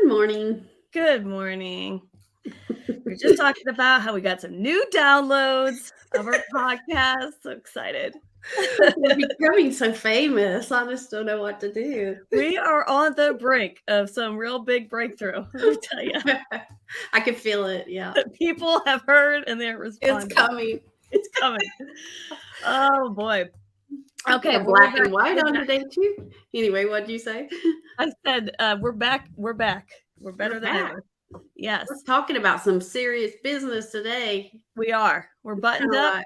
Good morning. Good morning. We're just talking about how we got some new downloads of our podcast. So excited. We're becoming so famous. I just don't know what to do. We are on the brink of some real big breakthrough. Let me tell you. I can feel it. Yeah. People have heard and they're responding. It's coming. It's coming. Oh boy. Okay, black and white on today too. Anyway, what'd you say? I said we're back. We're back. We're better than ever. Yes. We're talking about some serious business today. We are. We're buttoned up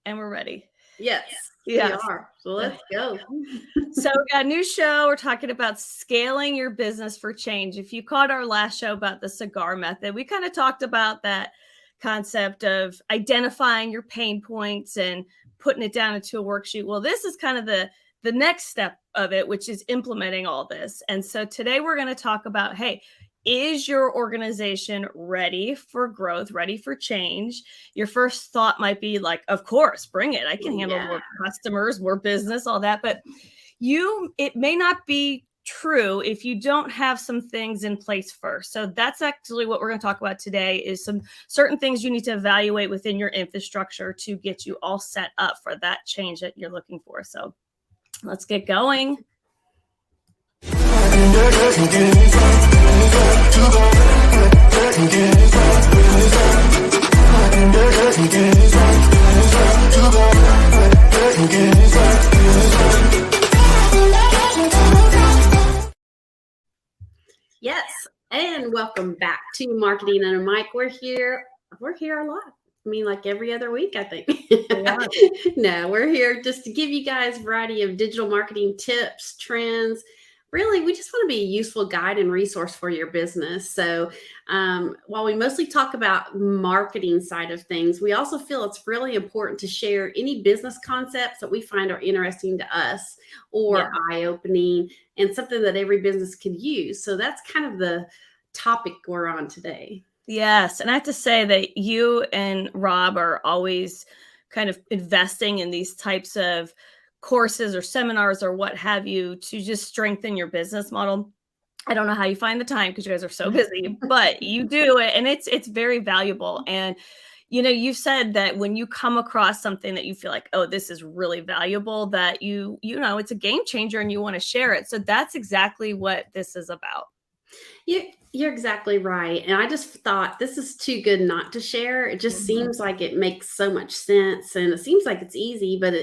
and we're ready. Yes. We are. So let's go. So we got a new show. We're talking about scaling your business for change. If you caught our last show about the cigar method, we kind of talked about that concept of identifying your pain points and putting it down into a worksheet. Well, this is kind of the next step of it, which is implementing all this. And so today we're going to talk about, hey, is your organization ready for growth, ready for change? Your first thought might be like, of course, bring it. I can handle more customers, more business, all that. But it may not be true if you don't have some things in place first. So that's actually what we're going to talk about today is some certain things you need to evaluate within your infrastructure to get you all set up for that change that you're looking for. So let's get going. Yes, and welcome back to Marketing Under Mike. We're here a lot. I mean, like every other week, I think. Yeah. No, we're here just to give you guys a variety of digital marketing tips, trends. Really, we just want to be a useful guide and resource for your business. So while we mostly talk about marketing side of things, we also feel it's really important to share any business concepts that we find are interesting to us or eye-opening and something that every business could use. So that's kind of the topic we're on today. Yes. And I have to say that you and Rob are always kind of investing in these types of courses or seminars or what have you to just strengthen your business model. I don't know how you find the time because you guys are so busy, but you do it and it's very valuable. And you've said that when you come across something that you feel like, oh, this is really valuable, that it's a game changer and you want to share it. So that's exactly what this is about. You're exactly right. And I just thought this is too good not to share. It just seems like it makes so much sense and it seems like it's easy, but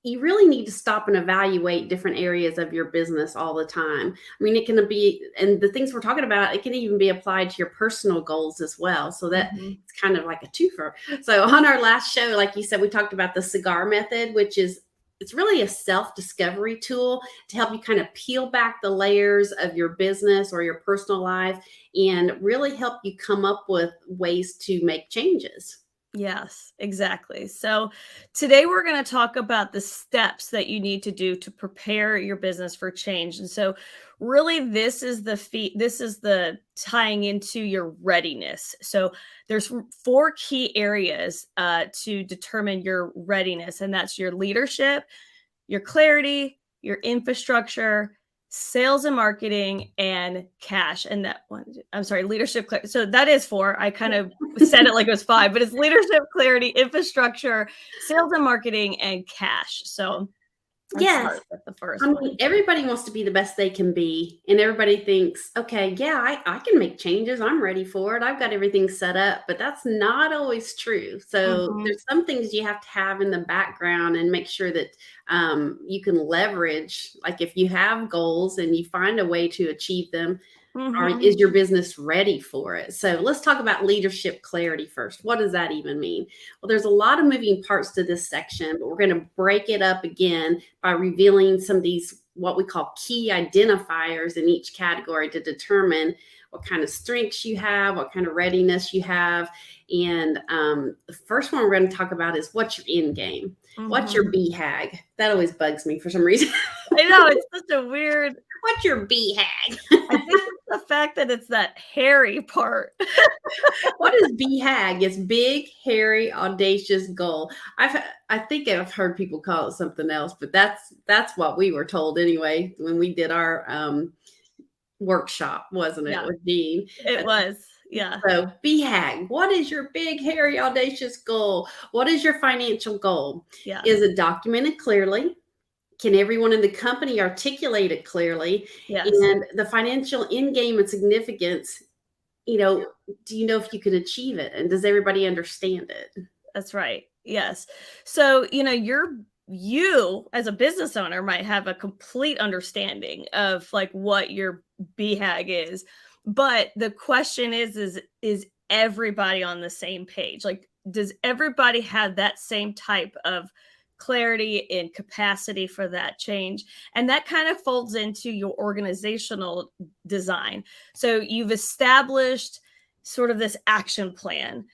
you really need to stop and evaluate different areas of your business all the time. I mean, it can be, and the things we're talking about, it can even be applied to your personal goals as well. So that it's kind of like a twofer. So on our last show, like you said, we talked about the cigar method, which is it's really a self-discovery tool to help you kind of peel back the layers of your business or your personal life and really help you come up with ways to make changes. Yes, exactly. So today we're going to talk about the steps that you need to do to prepare your business for change. And so really this is the tying into your readiness. So there's 4 key areas to determine your readiness, and that's your leadership, your clarity, your infrastructure, sales and marketing, and cash. And that one, I'm sorry, leadership. So that is 4. I kind of said it like it was 5, but it's leadership, clarity, infrastructure, sales and marketing, and cash. So yes, the first one. Everybody wants to be the best they can be. And everybody thinks, okay, yeah, I can make changes. I'm ready for it. I've got everything set up, but that's not always true. So there's some things you have to have in the background and make sure that you can leverage, like if you have goals and you find a way to achieve them, is your business ready for it? So let's talk about leadership clarity first. What does that even mean? Well, there's a lot of moving parts to this section, but we're going to break it up again by revealing some of these, what we call key identifiers in each category to determine what kind of strengths you have, what kind of readiness you have. And the first one we're going to talk about is what's your end game? What's your BHAG? That always bugs me for some reason. I know, it's such a weird. What's your BHAG? I think it's the fact that it's that hairy part. What is BHAG? It's big, hairy, audacious goal. I think I've heard people call it something else, but that's what we were told anyway when we did our workshop, wasn't it, Yeah, with Dean? it was. Yeah. So BHAG, what is your big, hairy, audacious goal? What is your financial goal? Yeah. Is it documented clearly? Can everyone in the company articulate it clearly? Yes. And the financial end game and significance, do you know if you can achieve it? And does everybody understand it? That's right. Yes. So, you as a business owner might have a complete understanding of like what your BHAG is. But the question is everybody on the same page? Like, does everybody have that same type of clarity and capacity for that change? And that kind of folds into your organizational design. So you've established sort of this action plan.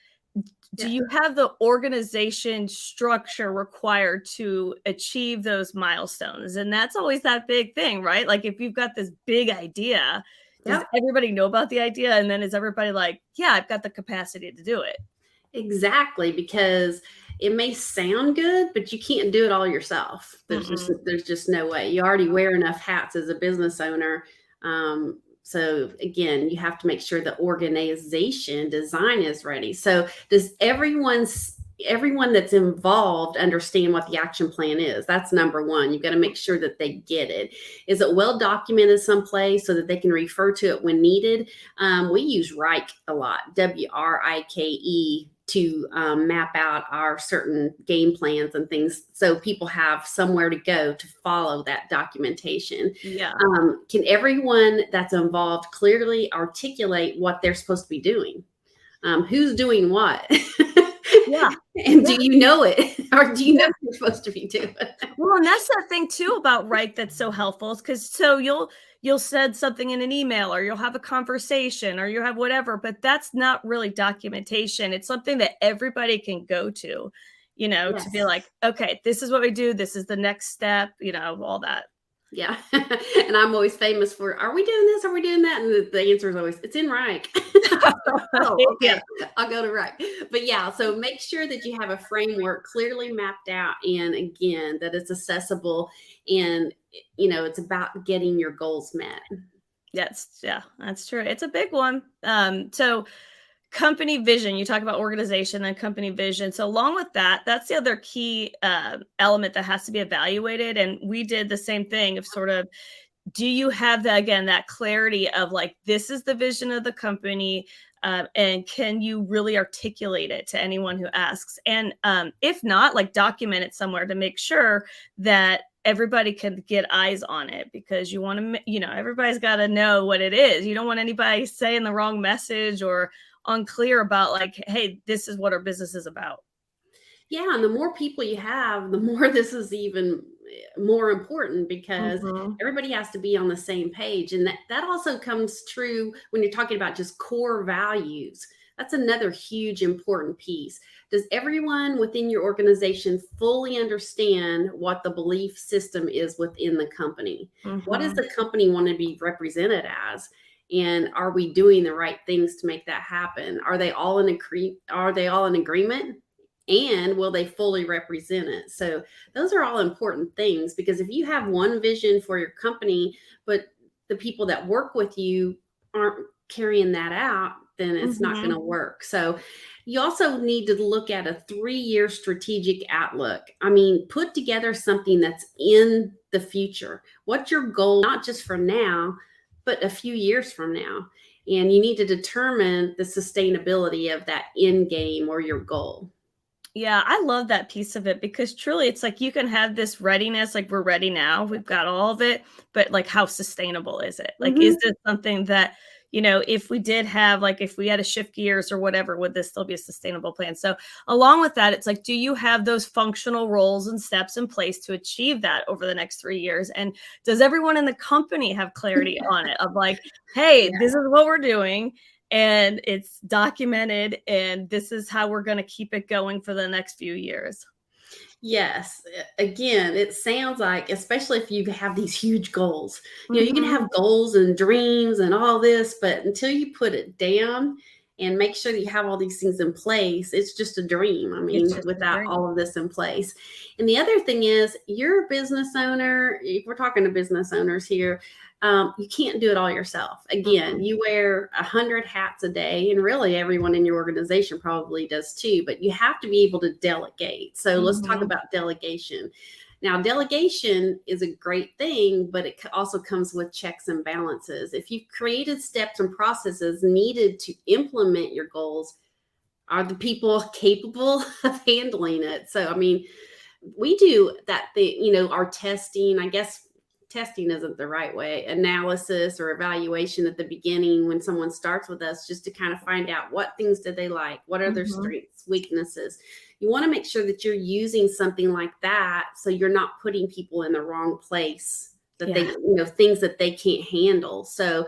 Do Yeah. you have the organization structure required to achieve those milestones? And that's always that big thing, right? Like if you've got this big idea, does Yep. everybody know about the idea? And then is everybody like, yeah, I've got the capacity to do it? Exactly, because it may sound good, but you can't do it all yourself. Mm-mm. There's just no way. You already wear enough hats as a business owner. So again, you have to make sure the organization design is ready. So does everyone that's involved understand what the action plan is? That's number one. You've got to make sure that they get it. Is it well documented someplace so that they can refer to it when needed? We use RIKE a lot, WRIKE, to map out our certain game plans and things so people have somewhere to go to follow that documentation. Yeah. Can everyone that's involved clearly articulate what they're supposed to be doing? Who's doing what? Yeah. And Yeah. do you know it? Or do you know what you're supposed to be doing? Well, and that's the thing too about right that's so helpful is because so you'll send something in an email or you'll have a conversation or you have whatever, but that's not really documentation. It's something that everybody can go to be Yes. like, okay, this is what we do, this is the next step, all that. Yeah. And I'm always famous for, are we doing this? Are we doing that? And the answer is always, it's in Reich. Oh, Yeah. okay. I'll go to Reich. But yeah, so make sure that you have a framework clearly mapped out. And again, that it's accessible and, it's about getting your goals met. Yes, yeah, that's true. It's a big one. So company vision, you talk about organization and company vision. So along with that, that's the other key element that has to be evaluated. And we did the same thing of sort of, do you have that, again, that clarity of like, this is the vision of the company, and can you really articulate it to anyone who asks? And if not, like document it somewhere to make sure that everybody can get eyes on it, because you want to, everybody's got to know what it is. You don't want anybody saying the wrong message or unclear about like, hey, this is what our business is about. Yeah, and the more people you have, the more this is even more important because Mhm. everybody has to be on the same page. And that also comes true when you're talking about just core values. That's another huge important piece. Does everyone within your organization fully understand what the belief system is within the company? What does Mhm. the company want to be represented as? And are we doing the right things to make that happen? Are they all in agreement? And will they fully represent it? So those are all important things, because if you have one vision for your company, but the people that work with you aren't carrying that out, then it's not going Mhm. to work. So you also need to look at a 3-year strategic outlook. I mean, put together something that's in the future. What's your goal, not just for now, but a few years from now? And you need to determine the sustainability of that end game or your goal. Yeah, I love that piece of it because truly it's like you can have this readiness, like we're ready now, we've got all of it, but like how sustainable is it? Like, is Mhm. this something that, if we did have, like, if we had to shift gears or whatever, would this still be a sustainable plan? So, along with that, it's like, do you have those functional roles and steps in place to achieve that over the next 3 years? And does everyone in the company have clarity on it of like, hey, this is what we're doing? And it's documented and this is how we're going to keep it going for the next few years. Yes. Again, it sounds like, especially if you have these huge goals, you can Mhm. have goals and dreams and all this, but until you put it down and make sure that you have all these things in place, it's just a dream. I It's mean, just a without dream. all of this in place. And the other thing is, you're a business owner. If we're talking to business owners here, You can't do it all yourself. Again, Mhm. you wear 100 hats a day, and really everyone in your organization probably does too, but you have to be able to delegate. So let's talk Mhm. about delegation. Now, delegation is a great thing, but it also comes with checks and balances. If you've created steps and processes needed to implement your goals, are the people capable of handling it? So, I mean, we do that thing, our testing, I guess testing isn't the right way, analysis or evaluation at the beginning when someone starts with us, just to kind of find out what things did they like, what are their Mhm. strengths, weaknesses. You want to make sure that you're using something like that so you're not putting people in the wrong place, that they, Yeah. things that they can't handle. So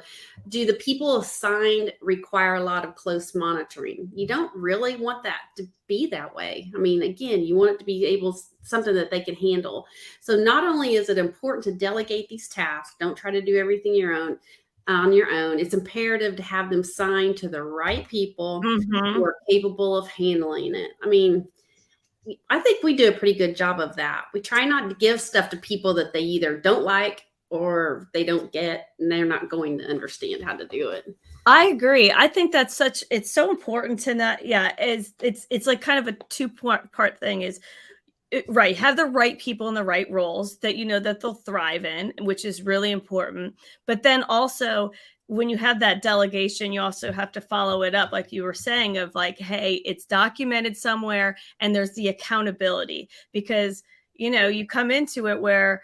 do the people assigned require a lot of close monitoring? You don't really want that to be that way. I mean, again, you want it to be able something that they can handle. So not only is it important to delegate these tasks, don't try to do everything on your own. It's imperative to have them signed to the right people who Mhm. are capable of handling it. I mean, I think we do a pretty good job of that. We try not to give stuff to people that they either don't like or they don't get, and they're not going to understand how to do it. I agree. I think that's such it's so important to not yeah, it's like kind of a two part thing is right, have the right people in the right roles that you know that they'll thrive in, which is really important. But then also when you have that delegation, you also have to follow it up like you were saying of like, hey, it's documented somewhere and there's the accountability because you come into it where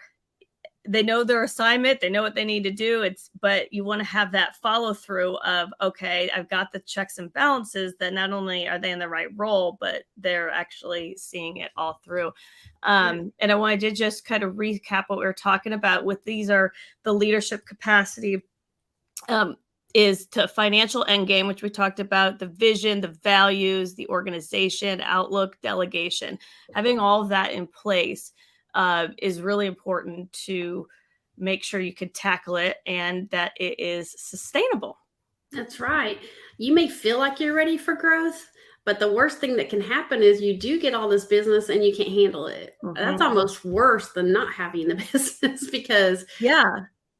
they know their assignment, they know what they need to do. But you want to have that follow through of, okay, I've got the checks and balances that not only are they in the right role, but they're actually seeing it all through. Yeah. And I wanted to just kind of recap what we were talking about with these are the leadership capacity um, is to financial end game, which we talked about, the vision, the values, the organization, outlook, delegation. Having all of that in place is really important to make sure you can tackle it and that it is sustainable. That's right. You may feel like you're ready for growth, but the worst thing that can happen is you do get all this business and you can't handle it. That's Mhm. almost worse than not having the business because, Yeah.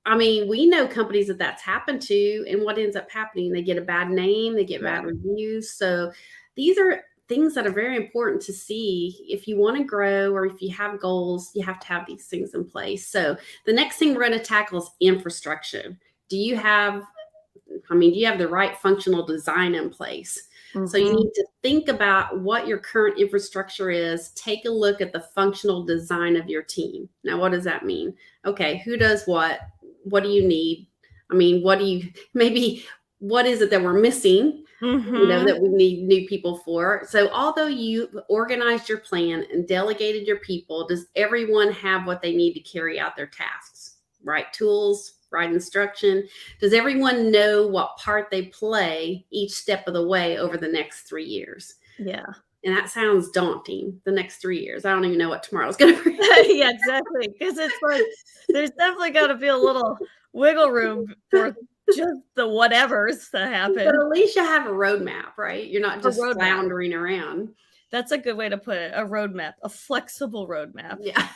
I mean, we know companies that that's happened to, and what ends up happening, they get a bad name, they get Yeah. bad reviews. So these are things that are very important to see. If you want to grow or if you have goals, you have to have these things in place. So the next thing we're going to tackle is infrastructure. Do you have do you have the right functional design in place? So you Mhm. need to think about what your current infrastructure is. Take a look at the functional design of your team. Now, what does that mean? Okay, who does what? What do you need? I mean, maybe what is it that we're missing? Mhm. That we need new people for. So, although you organized your plan and delegated your people, does everyone have what they need to carry out their tasks? Right tools, right instruction? Does everyone know what part they play each step of the way over the next 3 years? Yeah. And that sounds daunting, the next 3 years. I don't even know what tomorrow's going to bring. Yeah, exactly. Because it's like there's definitely got to be a little wiggle room for just the whatevers that But happen. at least you have a roadmap, right? You're not A just roadmap. floundering around. That's a good way to put it, a roadmap, a flexible roadmap. Yeah.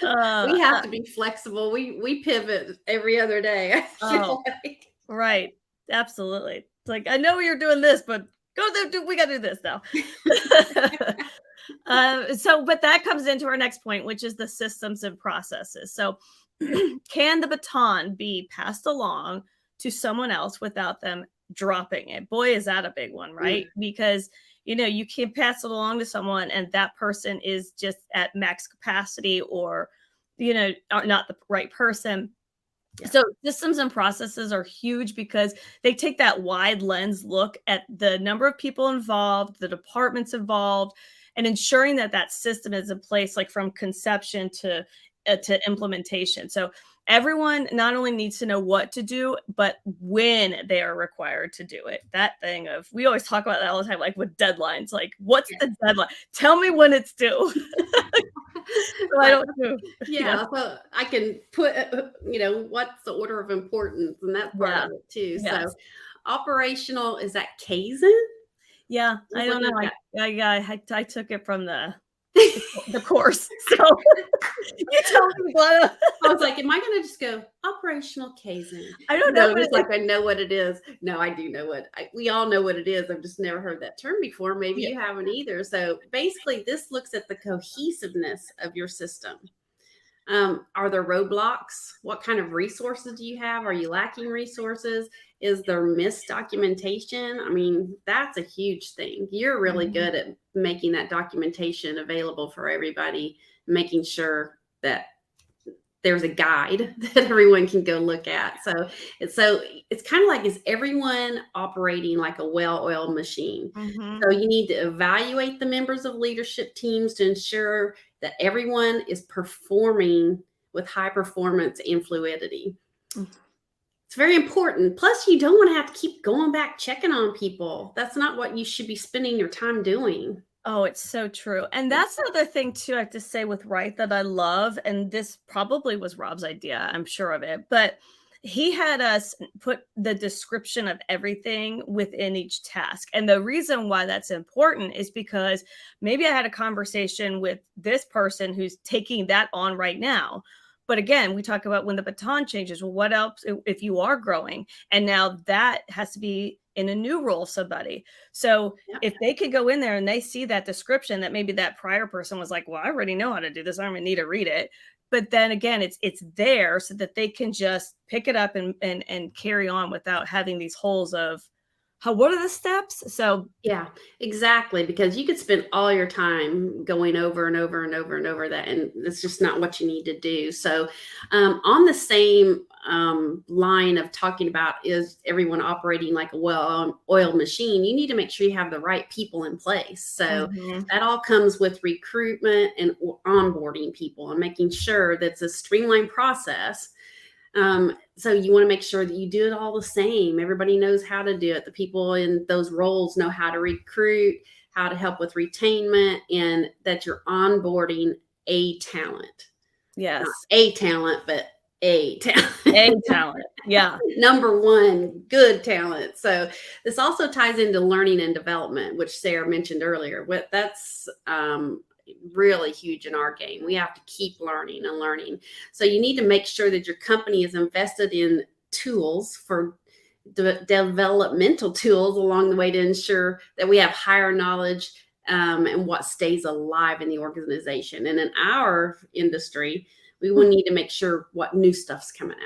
Uh, We have uh, to be flexible. We pivot every other day, I oh, feel like. right. Absolutely. It's like, I know you're doing this, but go there, we gotta do this now. But that comes into our next point, which is the systems and processes. So, can the baton be passed along to someone else without them dropping it? Boy, is that a big one, right? Mm, Because you can pass it along to someone and that person is just at max capacity or are not the right person. yeah. So systems and processes are huge because they take that wide lens look at the number of people involved, the departments involved, and ensuring that that system is in place, like from conception to implementation. So everyone not only needs to know what to do, but when they are required to do it. That thing of we always talk about that all the time, like with deadlines. Like, what's the deadline? Tell me when it's due. So I Right. don't do. Yeah, Yeah, so I can put, what's the order of importance, and that's part yeah, of it too. So yes. operational, is that Kaizen? Yeah, I I was don't looking know. at that. I took it from the. the course. So you tell me, Glenna. I was like, am I going to just go operational Kaizen? I don't know, but Just like I know what it is. No, I do know we all know what it is. I've just never heard that term before. Maybe you haven't either. So basically, this looks at the cohesiveness of your system. Are there roadblocks? What kind of resources do you have? Are you lacking resources? Is there missed documentation? I mean, that's a huge thing. You're really good at making that documentation available for everybody, making sure that there's a guide that everyone can go look at. So it's kind of like, is everyone operating like a well-oiled machine? So you need to evaluate the members of leadership teams to ensure that everyone is performing with high performance and fluidity. It's very important. Plus, you don't want to have to keep going back checking on people. That's not what you should be spending your time doing. Oh, it's so true. And that's the other thing too, I have to say with Wright that I love, and this probably was Rob's idea, I'm sure of it, but he had us put the description of everything within each task. And the reason why that's important is because maybe I had a conversation with this person who's taking that on right now. But again, we talk about when the baton changes, well, what else if you are growing? And now that has to be in a new role of somebody. So if they could go in there and they see that description that maybe that prior person was like, well, I already know how to do this. I don't even need to read it. But then again, it's there so that they can just pick it up and carry on without having these holes of what are the steps? So yeah, exactly. Because you could spend all your time going over and over and over and over that, and it's just not what you need to do. So on the same line of talking about, is everyone operating like a well-oiled machine, you need to make sure you have the right people in place. So that all comes with recruitment and onboarding people and making sure that's a streamlined process. So you want to make sure that you do it all the same. Everybody knows how to do it. The people in those roles know how to recruit, how to help with retainment, and that you're onboarding a talent. Yes. Not a talent, but a talent. A talent. Yeah. Number one, good talent. So this also ties into learning and development, which Sarah mentioned earlier. That's really huge in our game. We have to keep learning and learning. So you need to make sure that your company is invested in tools for developmental tools along the way to ensure that we have higher knowledge and what stays alive in the organization. And in our industry, we will need to make sure what new stuff's coming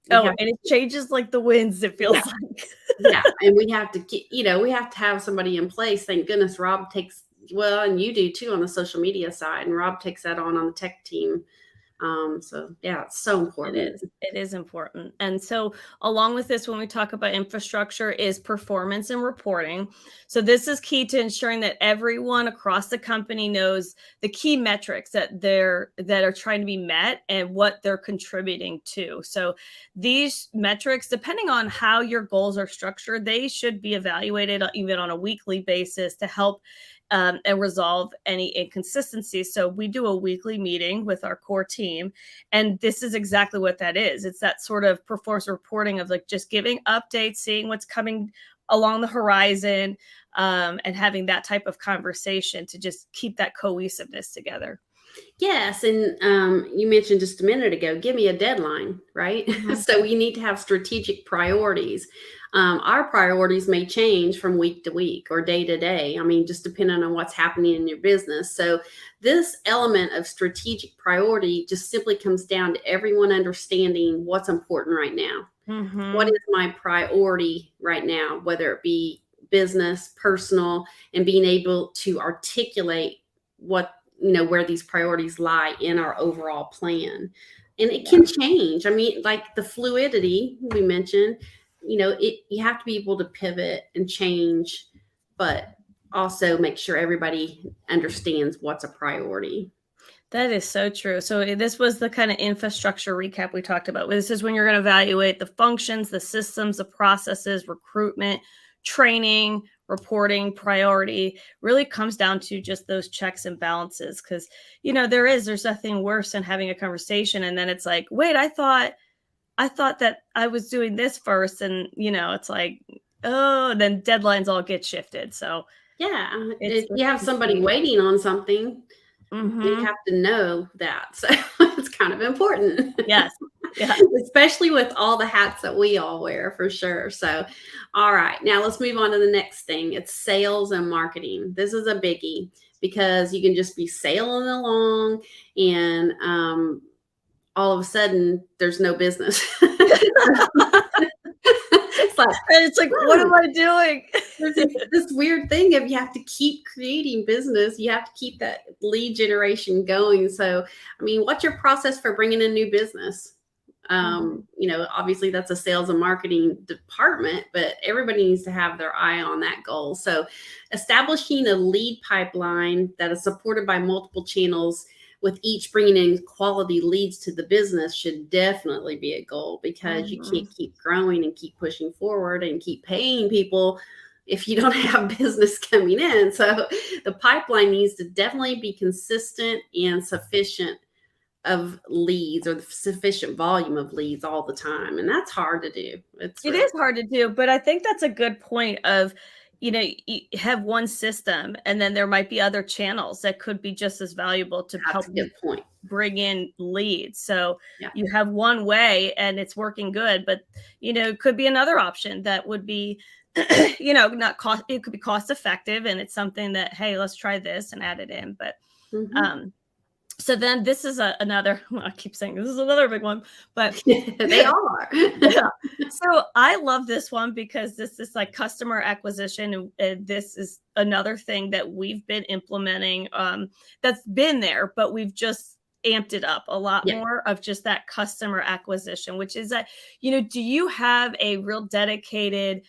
out. And it changes like the winds, it feels like. And we have to we have to have somebody in place. Thank goodness Rob takes, well, and you do too on the social media side, and Rob takes that on the tech team. So yeah, it's so important. It is important. And so along with this, when we talk about infrastructure, is performance and reporting. So this is key to ensuring that everyone across the company knows the key metrics that are trying to be met and what they're contributing to. So these metrics, depending on how your goals are structured, they should be evaluated even on a weekly basis to help and resolve any inconsistencies. So we do a weekly meeting with our core team, and this is exactly what that is. It's that sort of performance reporting of like just giving updates, seeing what's coming along the horizon, and having that type of conversation to just keep that cohesiveness together. Yes. And you mentioned just a minute ago, give me a deadline, right? So we need to have strategic priorities. Our priorities may change from week to week or day to day. I mean, just depending on what's happening in your business. So this element of strategic priority just simply comes down to everyone understanding what's important right now. What is my priority right now, whether it be business, personal, and being able to articulate where these priorities lie in our overall plan. And it can change. I mean, like the fluidity we mentioned, you have to be able to pivot and change, but also make sure everybody understands what's a priority. That is so true. So this was the kind of infrastructure recap we talked about. This is when you're going to evaluate the functions, the systems, the processes, recruitment, training, reporting, priority. Really comes down to just those checks and balances. Because, there's nothing worse than having a conversation and then it's like, wait, I thought that I was doing this first. And, it's like, oh, then deadlines all get shifted. So yeah, if you have somebody waiting on something, You Mhm. have to know that. So it's kind of important. Yes. Yeah. Especially with all the hats that we all wear for sure. So, all right, now let's move on to the next thing. It's sales and marketing. This is a biggie because you can just be sailing along and all of a sudden there's no business. It's like, And it's like, "What am I doing?" there's this weird thing of you have to keep creating business. You have to keep that lead generation going. So, I mean, what's your process for bringing in new business? Mhm. Obviously that's a sales and marketing department, but everybody needs to have their eye on that goal. So, establishing a lead pipeline that is supported by multiple channels with each bringing in quality leads to the business should definitely be a goal because you Mhm. can't keep growing and keep pushing forward and keep paying people if you don't have business coming in. So the pipeline needs to definitely be consistent and sufficient of leads or the sufficient volume of leads all the time. And that's hard to do. It's It really is hard to do, but I think that's a good point of, you have one system and then there might be other channels that could be just as valuable to that's help a you good point. bring in leads. So Yeah. you have one way and it's working good, but it could be another option that would be, not cost, it could be cost effective and it's something that, hey, let's try this and add it in. But Hmm. um so then this is another, well, I keep saying this is another big one, but They are. yeah. So I love this one because this is like customer acquisition. And this is another thing that we've been implementing, that's been there, but we've just amped it up a lot Yeah. more of just that customer acquisition, which is that, do you have a real dedicated,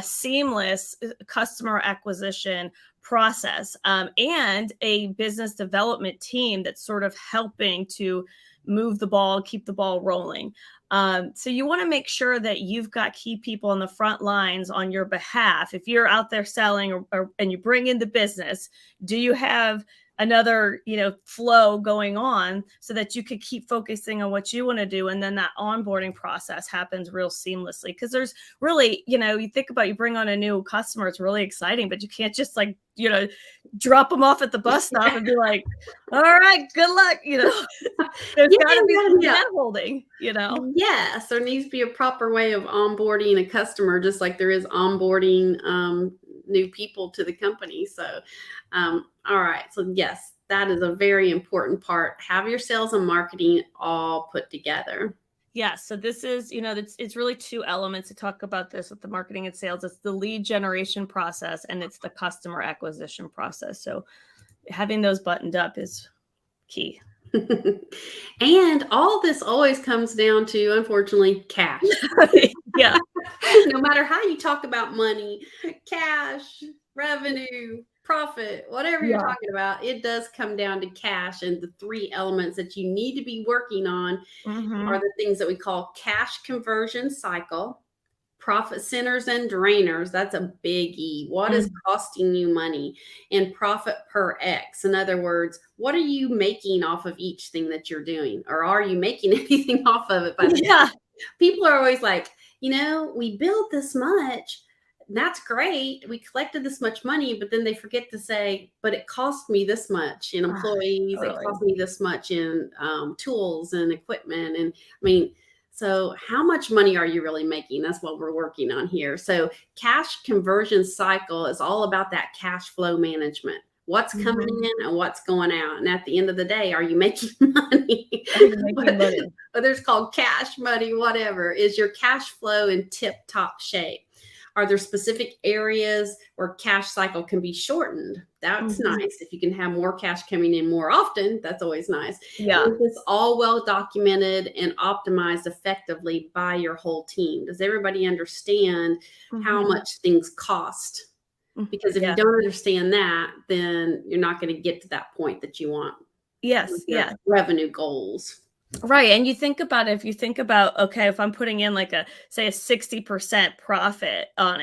seamless customer acquisition process, and a business development team that's sort of helping to move the ball, keep the ball rolling? So you want to make sure that you've got key people on the front lines on your behalf. If you're out there selling and you bring in the business, do you have another, flow going on so that you could keep focusing on what you want to do? And then that onboarding process happens real seamlessly. Because there's really, you think about, you bring on a new customer, it's really exciting, but you can't just like, drop them off at the bus stop and be like, all right, good luck. There's Yeah, got to be some yeah. hand holding. Yes, there needs to be a proper way of onboarding a customer, just like there is onboarding new people to the company. So, all right. So, yes, that is a very important part. Have your sales and marketing all put together. Yeah, so this is, it's really two elements to talk about this with the marketing and sales. It's the lead generation process and it's the customer acquisition process. So having those buttoned up is key. And all this always comes down to, unfortunately, cash. Yeah. No matter how you talk about money, cash, revenue, profit, whatever you're Yeah. talking about, it does come down to cash. And the three elements that you need to be working on are Hmm. the things that we call cash conversion cycle, profit centers and drainers. That's a biggie. What is costing you money? And profit per X. In other words, what are you making off of each thing that you're doing? Or are you making anything off of it by the Yeah. people are always like, we built this much. That's great. We collected this much money, but then they forget to say, but it cost me this much in Ah, employees. It totally. cost me this much in tools and equipment. And I mean, so how much money are you really making? That's what we're working on here. So cash conversion cycle is all about that cash flow management. What's coming Mhm. in and what's going out. And at the end of the day, are you making money? Are you making But money? whether it's called cash money, whatever, is your cash flow in tip top shape? Are there specific areas where cash cycle can be shortened? That's Mhm. nice. If you can have more cash coming in more often, that's always nice. Yeah. Is this all well documented and optimized effectively by your whole team? Does everybody understand how Mhm. much things cost? Because if you Yeah. don't understand that, then you're not going to get to that point that you want with Yes. your Yeah. revenue goals. Right. And you think about it, if you think about, okay, if I'm putting in like say a 60% profit on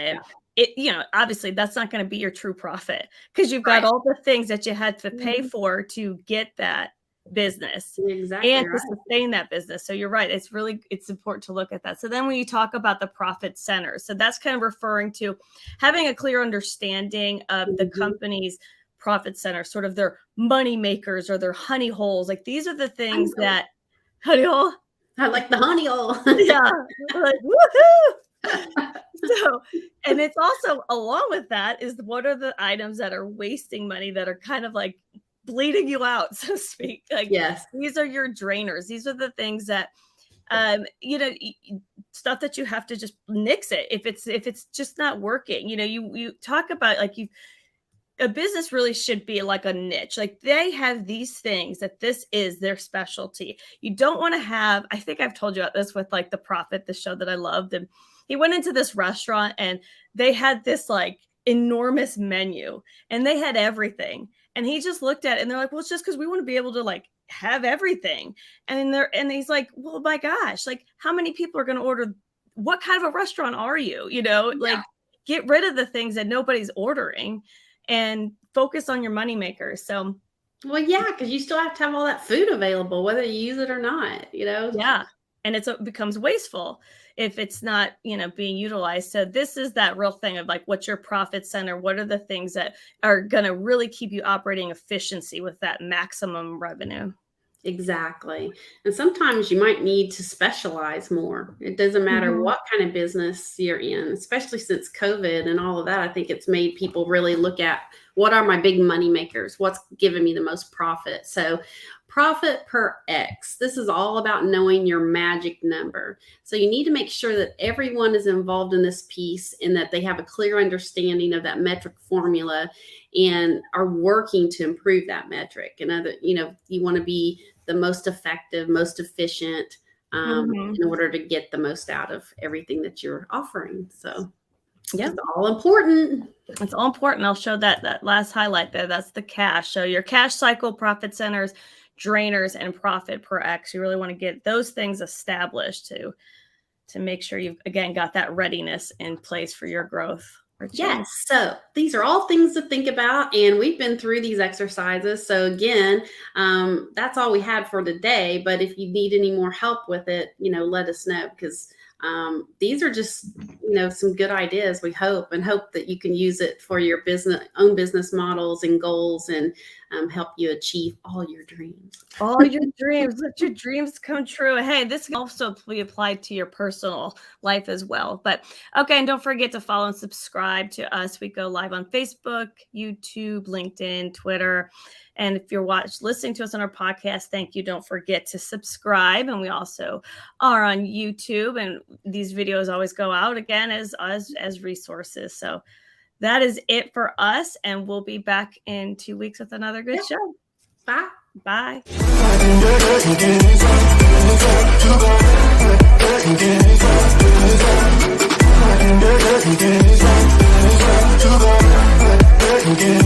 Yeah. obviously that's not going to be your true profit because you've got Right. all the things that you had to pay Mhm. for to get that business You're exactly and to right. sustain that business. So you're right. It's important to look at that. So then when you talk about the profit center, so that's kind of referring to having a clear understanding of the Mhm. company's profit centers, sort of their money makers or their honey holes. Like these are the things that honey hole. I like the honey hole. Yeah. Like, woohoo. So, and it's also along with that is what are the items that are wasting money that are kind of like bleeding you out, so to speak. Like Yes. these are your drainers. These are the things that stuff that you have to just nix it if it's just not working. You talk about like a business really should be like a niche. Like they have these things that this is their specialty. You don't want to have, I think I've told you about this with like The Prophet, the show that I loved. And he went into this restaurant and they had this like enormous menu and they had everything. And he just looked at it and they're like, well, it's just because we want to be able to like have everything. And he's like, well, my gosh, like how many people are going to order? What kind of a restaurant are you? Like get rid of the things that nobody's ordering and focus on your money makers. So, well, yeah, because you still have to have all that food available, whether you use it or not, Yeah. And it becomes wasteful if it's not, being utilized. So this is that real thing of like, what's your profit center? What are the things that are going to really keep you operating efficiency with that maximum revenue? Exactly. And sometimes you might need to specialize more. It doesn't matter what kind of business you're in, especially since COVID and all of that. I think it's made people really look at what are my big money makers? What's giving me the most profit? So profit per X. This is all about knowing your magic number. So you need to make sure that everyone is involved in this piece and that they have a clear understanding of that metric formula and are working to improve that metric. And you want to be the most effective, most efficient in order to get the most out of everything that you're offering. So it's all important. It's all important. I'll show that last highlight there. That's the cash. So your cash cycle, profit centers, drainers, and profit per X. You really want to get those things established to make sure you've, again, got that readiness in place for your growth. Yes. So these are all things to think about. And we've been through these exercises. So again, that's all we had for today. But if you need any more help with it, let us know, because these are just, some good ideas, we hope that you can use it for your own business models and goals and help you achieve all your dreams. All your dreams. Let your dreams come true. Hey, this can also be applied to your personal life as well. But okay, and don't forget to follow and subscribe to us. We go live on Facebook, YouTube, LinkedIn, Twitter. And if you're listening to us on our podcast, thank you. Don't forget to subscribe. And we also are on YouTube, and these videos always go out again as resources. So that is it for us. And we'll be back in 2 weeks with another good show. Bye. Bye.